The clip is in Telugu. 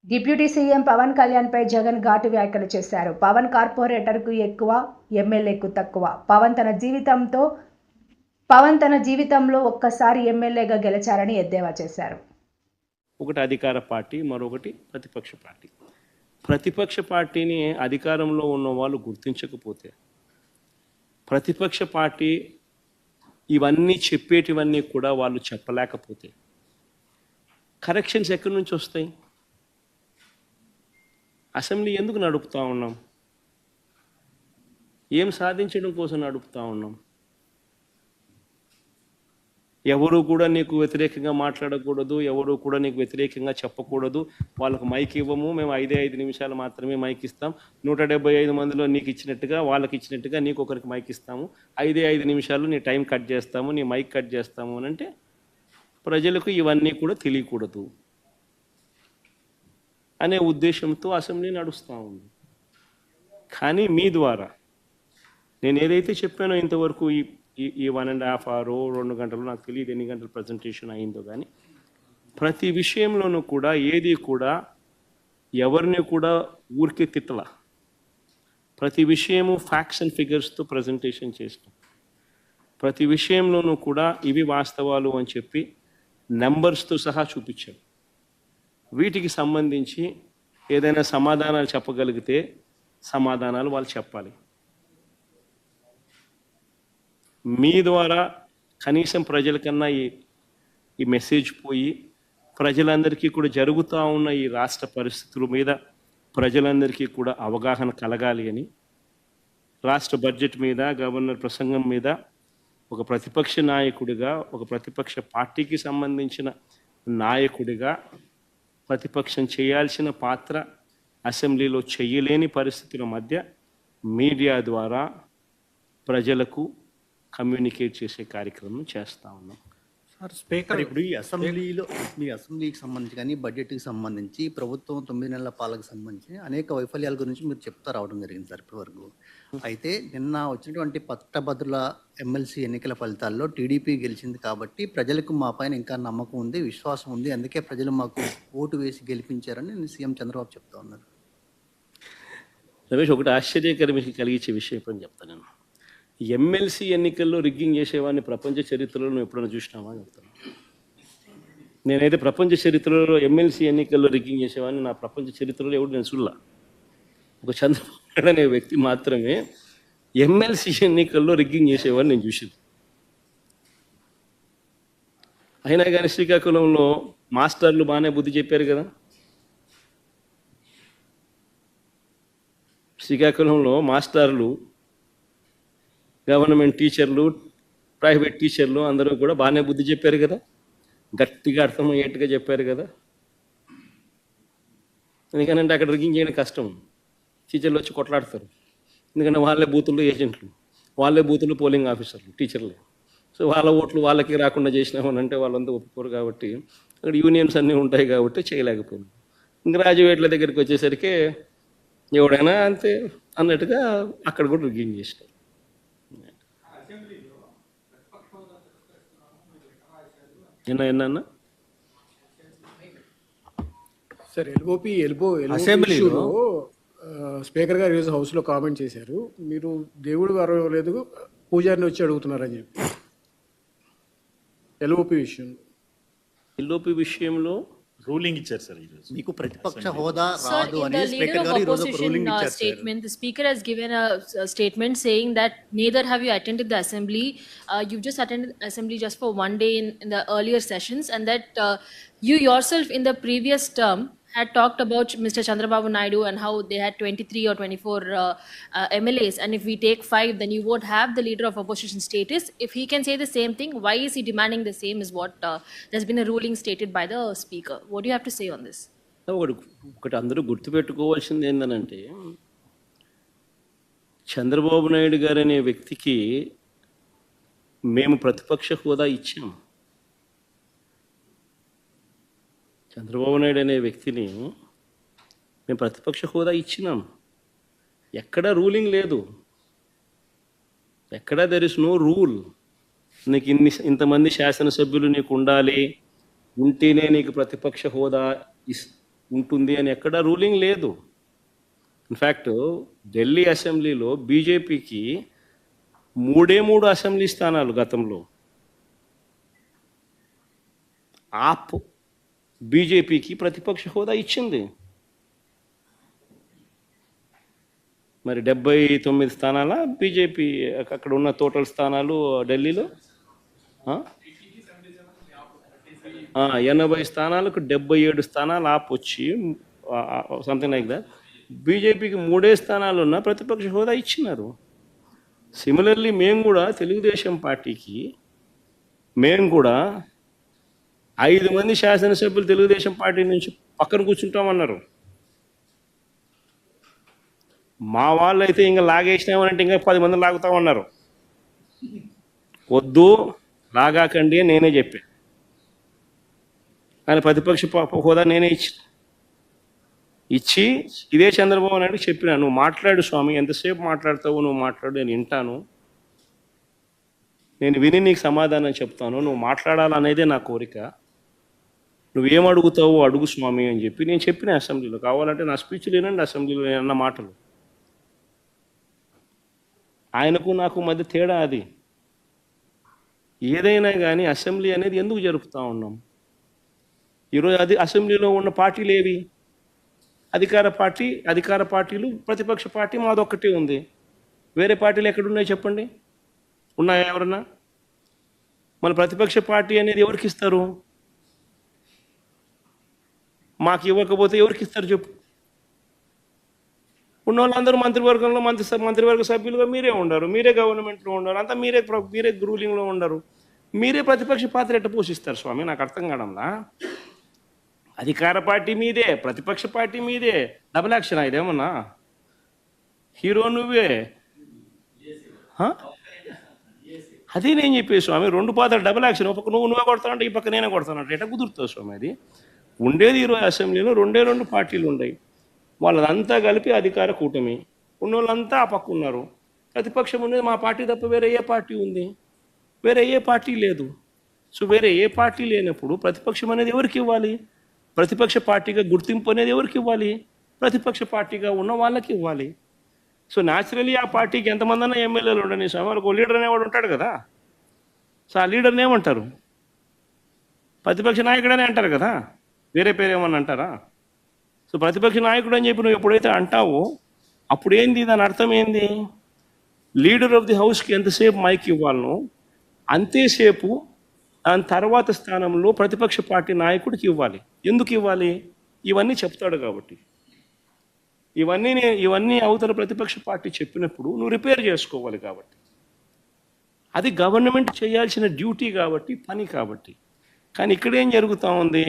డిప్యూటీ సీఎం పవన్ కళ్యాణ్పై జగన్ ఘాటు వ్యాఖ్యలు చేశారు. పవన్ కార్పొరేటర్కు ఎక్కువ, ఎమ్మెల్యేకు తక్కువ. పవన్ తన జీవితంలో ఒక్కసారి ఎమ్మెల్యేగా గెలిచారని ఎద్దేవా చేశారు. ఒకటి అధికార పార్టీ, మరొకటి ప్రతిపక్ష పార్టీ. ప్రతిపక్ష పార్టీని అధికారంలో ఉన్న వాళ్ళు గుర్తించకపోతే, ప్రతిపక్ష పార్టీ ఇవన్నీ చెప్పేటివన్నీ కూడా వాళ్ళు చెప్పలేకపోతే కరెక్షన్స్ ఎక్కడి నుంచి వస్తాయి? అసెంబ్లీ ఎందుకు నడుపుతూ ఉన్నాం? ఏం సాధించడం కోసం నడుపుతూ ఉన్నాం? ఎవరు కూడా నీకు వ్యతిరేకంగా మాట్లాడకూడదు, ఎవరు కూడా నీకు వ్యతిరేకంగా చెప్పకూడదు. వాళ్ళకు మైక్ ఇవ్వము, మేము 5 నిమిషాలు మాత్రమే మైక్ ఇస్తాం. 175 మందిలో నీకు ఇచ్చినట్టుగా వాళ్ళకి ఇచ్చినట్టుగా నీకు ఒకరికి మైక్ ఇస్తాము. 5 నిమిషాలు నీ టైం కట్ చేస్తాము, నీ మైక్ కట్ చేస్తాము అని అంటే ప్రజలకు ఇవన్నీ కూడా తెలియకూడదు అనే ఉద్దేశంతో అసెంబ్లీ నడుస్తూ ఉంది. కానీ మీ ద్వారా నేను ఏదైతే చెప్పానో ఇంతవరకు ఈ 1.5 hour 2 గంటలు, నాకు తెలియదు ఎన్ని గంటల ప్రజెంటేషన్ అయిందో, కానీ ప్రతి విషయంలోనూ కూడా ఏది కూడా ఎవరిని కూడా ఊరికే తిట్టల. ప్రతి విషయము ఫ్యాక్ట్స్ అండ్ ఫిగర్స్తో ప్రజెంటేషన్ చేస్తాం. ప్రతి విషయంలోనూ కూడా ఇవి వాస్తవాలు అని చెప్పి నెంబర్స్తో సహా చూపించాం. వీటికి సంబంధించి ఏదైనా సమాధానాలు చెప్పగలిగితే సమాధానాలు వాళ్ళు చెప్పాలి. మీ ద్వారా కనీసం ప్రజలకన్నా ఈ మెసేజ్ పోయి ప్రజలందరికీ కూడా జరుగుతూ ఉన్న ఈ రాష్ట్ర పరిస్థితుల మీద ప్రజలందరికీ కూడా అవగాహన కలగాలి అని రాష్ట్ర బడ్జెట్ మీద, గవర్నర్ ప్రసంగం మీద ఒక ప్రతిపక్ష నాయకుడిగా, ఒక ప్రతిపక్ష పార్టీకి సంబంధించిన నాయకుడిగా ప్రతిపక్షం చేయాల్సిన పాత్ర అసెంబ్లీలో చేయలేని పరిస్థితుల మధ్య మీడియా ద్వారా ప్రజలకు కమ్యూనికేట్ చేసే కార్యక్రమం చేస్తూ ఉన్నాం. సార్ స్పీకర్, ఇప్పుడు ఈ అసెంబ్లీలో మీ అసెంబ్లీకి సంబంధించి కానీ బడ్జెట్కి సంబంధించి ప్రభుత్వం 9 నెలల పాలకు సంబంధించి అనేక వైఫల్యాల గురించి మీరు చెప్తా రావడం జరిగింది సార్ ఇప్పటివరకు. అయితే నిన్న వచ్చినటువంటి పట్టభద్రుల ఎమ్మెల్సీ ఎన్నికల ఫలితాల్లో టీడీపీ గెలిచింది కాబట్టి ప్రజలకు మా పైన ఇంకా నమ్మకం ఉంది, విశ్వాసం ఉంది, అందుకే ప్రజలు మాకు ఓటు వేసి గెలిపించారని సీఎం చంద్రబాబు చెప్తా ఉన్నారు. రమేష్, ఒకటి ఆశ్చర్యకరం కలిగించే విషయం ఎప్పుడని చెప్తాను. నేను ఎమ్మెల్సీ ఎన్నికల్లో రిగ్గింగ్ చేసేవాడిని ప్రపంచ చరిత్రలో నువ్వు ఎప్పుడైనా చూసినావా చెప్తాను. నేనైతే ప్రపంచ చరిత్రలో ఎమ్మెల్సీ ఎన్నికల్లో రిగ్గింగ్ చేసేవాడిని నా ప్రపంచ చరిత్రలో ఎవడు నేను చూడలా. ఒక చంద్రబాబు నాయుడు అనే వ్యక్తి మాత్రమే ఎమ్మెల్సీ ఎన్నికల్లో రిగ్గింగ్ చేసేవాడిని నేను చూసింది. అయినా కానీ శ్రీకాకుళంలో మాస్టర్లు బాగానే బుద్ధి చెప్పారు కదా. శ్రీకాకుళంలో మాస్టర్లు, గవర్నమెంట్ టీచర్లు, ప్రైవేట్ టీచర్లు అందరూ కూడా బాగానే బుద్ధి చెప్పారు కదా, గట్టిగా అర్థమయ్యేట్టుగా చెప్పారు కదా. ఎందుకంటే అక్కడ రిగ్గింగ్ చేయడం కష్టం. టీచర్లు వచ్చి కొట్లాడతారు, ఎందుకంటే వాళ్ళే బూతుల్లో ఏజెంట్లు, వాళ్ళే బూతుల్లో పోలింగ్ ఆఫీసర్లు, టీచర్లే. సో వాళ్ళ ఓట్లు వాళ్ళకి రాకుండా చేసినామని అంటే వాళ్ళంతా ఒప్పుకోరు. కాబట్టి అక్కడ యూనియన్స్ అన్నీ ఉంటాయి కాబట్టి చేయలేకపోయింది. గ్రాడ్యుయేట్ల దగ్గరికి వచ్చేసరికి ఎవడైనా అంతే అన్నట్టుగా అక్కడ కూడా రిగ్గింగ్ చేసినారు. ఎన్న సార్ అసెంబ్లీలో స్పీకర్ గారు ఈరోజు హౌస్లో కామెంట్ చేశారు, మీరు దేవుడు గారు లేదు పూజారిని వచ్చి అడుగుతున్నారని చెప్పి. ఎల్ఓపి విషయంలో రూలింగ్ ఇచ్చారు సార్ ఈరోజు. మీకు ప్రతిపక్ష హోదా రాదు అని స్పీకర్ గారు ఈరోజు ఒక రూలింగ్ ఇచ్చారు. Statement, the speaker has given a statement saying that neither have you attended the assembly, you've just attended assembly just for one day in the earlier sessions, and that you yourself in the previous term had talked about Mr. Chandrababu Naidu and how they had 23 or 24 MLAs, and if we take 5 then you won't have the leader of opposition status. If he can say the same thing, why is he demanding the same is what there's been a ruling stated by the speaker. What do you have to say on this? ఒకటి అందరూ గుర్తుపెట్టుకోవాల్సింది ఏంటంటే, చంద్రబాబు నాయుడు గారు అనే వ్యక్తికి మేము ప్రతిపక్ష హోదా ఇచ్చాము. చంద్రబాబు నాయుడు అనే వ్యక్తిని మేము ప్రతిపక్ష హోదా ఇచ్చినాం. ఎక్కడా రూలింగ్ లేదు, ఎక్కడా దెర్ ఇస్ నో రూల్. నీకు ఇంతమంది శాసనసభ్యులు నీకు ఉండాలి, ఉంటేనే నీకు ప్రతిపక్ష హోదా ఉంటుంది అని ఎక్కడ రూలింగ్ లేదు. ఇన్ఫ్యాక్ట్ ఢిల్లీ అసెంబ్లీలో బీజేపీకి 3 అసెంబ్లీ స్థానాలు గతంలో. ఆప్ బీజేపీకి ప్రతిపక్ష హోదా ఇచ్చింది. మరి 79 స్థానాల బీజేపీ అక్కడ ఉన్న టోటల్ స్థానాలు ఢిల్లీలో 80 స్థానాలకు 77 స్థానాలు ఆప్ వచ్చి సంథింగ్ లైక్ దట్. బీజేపీకి 3 స్థానాలు ఉన్న ప్రతిపక్ష హోదా ఇచ్చినారు. సిమిలర్లీ మేము కూడా తెలుగుదేశం పార్టీకి కూడా 5 మంది శాసనసభ్యులు తెలుగుదేశం పార్టీ నుంచి పక్కన కూర్చుంటామన్నారు. మా వాళ్ళు అయితే ఇంకా లాగేసినామనంటే ఇంకా 10 మంది లాగుతామన్నారు. వద్దు లాగాకండి అని నేనే చెప్పాను. కానీ ప్రతిపక్ష హోదా నేనే ఇచ్చి ఇదే చంద్రబాబు నాయుడు చెప్పినా, నువ్వు మాట్లాడు స్వామి, ఎంతసేపు మాట్లాడతావు, నువ్వు మాట్లాడు, నేను వింటాను, నేను విని నీకు సమాధానం చెప్తాను, నువ్వు మాట్లాడాలనేదే నా కోరిక, నువ్వేం అడుగుతావు అడుగు స్వామి అని చెప్పి నేను చెప్పిన అసెంబ్లీలో. కావాలంటే నా స్పీచ్లు వినండి, అసెంబ్లీలో నేను అన్న మాటలు. ఆయనకు నాకు మధ్య తేడా అది. ఏదైనా కానీ అసెంబ్లీ అనేది ఎందుకు జరుపుతూ ఉన్నాం? ఈరోజు అది అసెంబ్లీలో ఉన్న పార్టీలు ఏవి? అధికార పార్టీలు, ప్రతిపక్ష పార్టీ మాదొక్కటే ఉంది. వేరే పార్టీలు ఎక్కడున్నాయి చెప్పండి? ఉన్నాయా ఎవరన్నా? మన ప్రతిపక్ష పార్టీ అనేది ఎవరికి ఇస్తారు? మాకు ఇవ్వకపోతే ఎవరికి ఇస్తారు చెప్పు? ఉన్న వాళ్ళందరూ మంత్రివర్గంలో మంత్రివర్గ సభ్యులుగా మీరే ఉండరు, మీరే గవర్నమెంట్లో ఉండరు, అంతా మీరే రూలింగ్లో ఉండరు. మీరే ప్రతిపక్ష పాత్ర ఎట్ట పోషిస్తారు స్వామి? నాకు అర్థం కావడంలా. అధికార పార్టీ మీదే, ప్రతిపక్ష పార్టీ మీదే. డబుల్ యాక్షన్ ఇదేమన్నా? హీరో నువ్వే. అదే నేను చెప్పేది స్వామి, 2 పాత్రలు డబుల్ యాక్షన్. ఒక పక్క నువ్వే కొడతానంటే ఈ పక్క నేనే కొడతానంటే ఎట్లా కుదురుతుంది స్వామి? అది ఉండేది ఈరోజు అసెంబ్లీలో 2 పార్టీలు ఉన్నాయి. వాళ్ళంతా కలిపి అధికార కూటమి. ఉన్నోళ్ళంతా ఆ పక్క ఉన్నారు. ప్రతిపక్షం ఉండేది మా పార్టీ తప్ప వేరే ఏ పార్టీ ఉంది? వేరే ఏ పార్టీ లేదు. సో వేరే ఏ పార్టీ లేనప్పుడు ప్రతిపక్షం అనేది ఎవరికి ఇవ్వాలి? ప్రతిపక్ష పార్టీగా గుర్తింపు అనేది ఎవరికి ఇవ్వాలి? ప్రతిపక్ష పార్టీగా ఉన్న వాళ్ళకి ఇవ్వాలి. సో న్యాచురలీ ఆ పార్టీకి ఎంతమంది అన్నా ఎమ్మెల్యేలు ఉండని స్వామి, వాళ్ళకి ఒక లీడర్ అనేవాడు ఉంటాడు కదా. సో ఆ లీడర్ని ఏమంటారు? ప్రతిపక్ష నాయకుడనే అంటారు కదా, వేరే పేరు ఏమన్నా అంటారా? సో ప్రతిపక్ష నాయకుడు అని చెప్పి నువ్వు ఎప్పుడైతే అంటావో అప్పుడు ఏంది, దాని అర్థం ఏంది? లీడర్ ఆఫ్ ది హౌస్కి ఎంతసేపు మైక్ ఇవ్వాలనో అంతేసేపు దాని తర్వాత స్థానంలో ప్రతిపక్ష పార్టీ నాయకుడికి ఇవ్వాలి. ఎందుకు ఇవ్వాలి? ఇవన్నీ చెప్తాడు కాబట్టి. ఇవన్నీ అవతల ప్రతిపక్ష పార్టీ చెప్పినప్పుడు నువ్వు రిపేర్ చేసుకోవాలి కాబట్టి. అది గవర్నమెంట్ చేయాల్సిన డ్యూటీ కాబట్టి, పని కాబట్టి. కానీ ఇక్కడ ఏం జరుగుతూ ఉంది?